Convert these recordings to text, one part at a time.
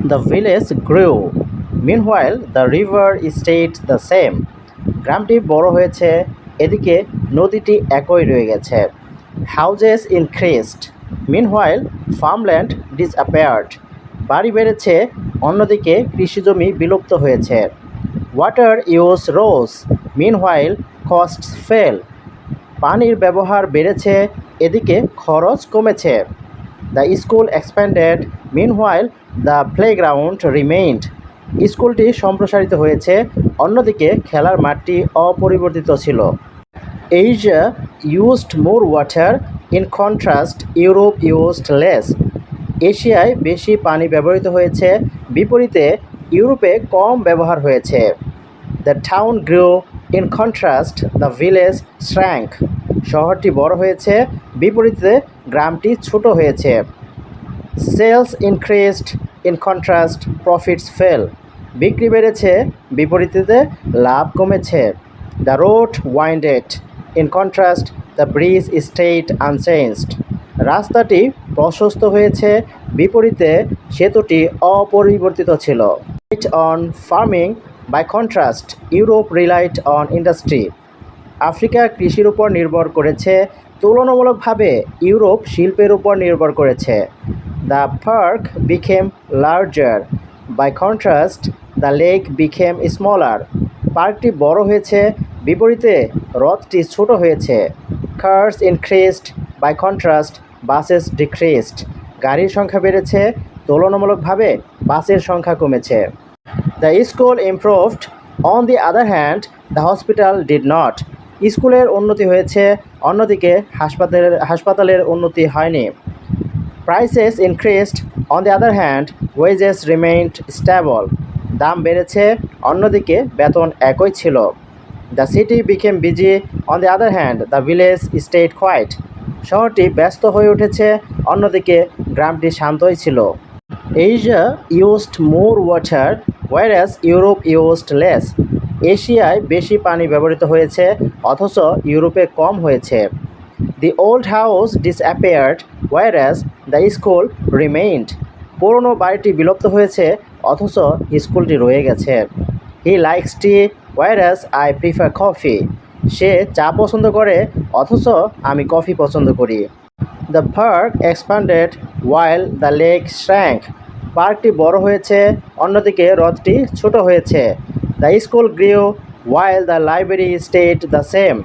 The village grew. Meanwhile, the river stayed the same. গ্রামটি বড় হয়েছে, এদিকে নদীটি একই রয়ে গেছে। Houses increased. Meanwhile, farmland disappeared. বাড়ি বেড়েছে, অন্যদিকে কৃষিজমি বিলুপ্ত হয়েছে। Water use rose. Meanwhile, costs fell. পানির ব্যবহার বেড়েছে, এদিকে খরচ কমেছে। The school expanded, meanwhile the playground remained. স্কুলটি সম্প্রসারিত হয়েছে, অন্যদিকে খেলার মাঠটি অপরিবর্তিত ছিল। Asia used more water, in contrast Europe used less. এশিয়ায় বেশি পানি ব্যবহৃত হয়েছে, বিপরীতে ইউরোপে কম ব্যবহার হয়েছে। The town grew, in contrast the village shrank. শহরটি বড় হয়েছে, বিপরীতে গ্রামটি ছোট হয়েছে। Sales increased, in contrast profits fell. বিক্রি বেড়েছে, বিপরীতে লাভ কমেছে। The road widened, in contrast the bridge stayed unchanged. রাস্তাটি প্রশস্ত হয়েছে, বিপরীতে সেতুটি অপরিবর্তিত ছিল। On farming, by contrast Europe relied on industry. Africa কৃষির উপর নির্ভর করেছে, তুলনামূলকভাবে ইউরোপ শিল্পের উপর নির্ভর করেছে। The park became larger, by contrast the lake became smaller. পার্কটি বড় হয়েছে, বিপরীতে হ্রদটি ছোট হয়েছে। Cars increased, by contrast buses decreased. গাড়ির সংখ্যা বেড়েছে, তুলনামূলকভাবে বাসের সংখ্যা কমেছে। The school improved, on the other hand the hospital did not. স্কুলের উন্নতি হয়েছে, অন্যদিকে হাসপাতালের উন্নতি হয়নি। Prices increased, on the other hand wages remained stable. দাম বেড়েছে, অন্যদিকে বেতন একই ছিল। The city became busy, on the other hand the village stayed quiet. শহরটি ব্যস্ত হয়ে উঠেছে, অন্যদিকে গ্রামটি শান্তই ছিল। Asia used more water, whereas Europe used less. এশিয়ায় বেশি পানি ব্যবহৃত হয়েছে, অথচ ইউরোপে কম হয়েছে। The old house disappeared, whereas the school remained. পুরনো বাড়িটি বিলুপ্ত হয়েছে, অথচ স্কুলটি রয়ে গেছে। He likes tea, whereas I prefer coffee. সে চা পছন্দ করে, অথচ আমি কফি পছন্দ করি। The park expanded, while the lake shrank. পার্কটি বড় হয়েছে, অন্যদিকে হ্রদটি ছোট হয়েছে। The school grew, while the library stayed the same.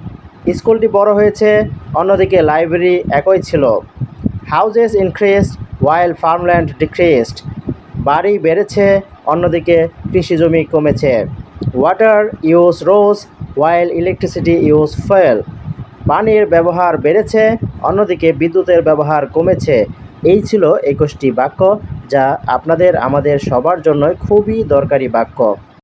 স্কুলটি বড় হয়েছে, অন্যদিকে লাইব্রেরি একই ছিল। Houses increased, while farmland decreased. বাড়ি বেড়েছে, অন্যদিকে কৃষিজমি কমেছে। Water use rose, while electricity use fell. পানির ব্যবহার বেড়েছে, অন্যদিকে বিদ্যুতের ব্যবহার কমেছে। এই ছিল 21টি বাক্য, যা আপনাদের আমাদের সবার জন্যই খুবই দরকারি বাক্য।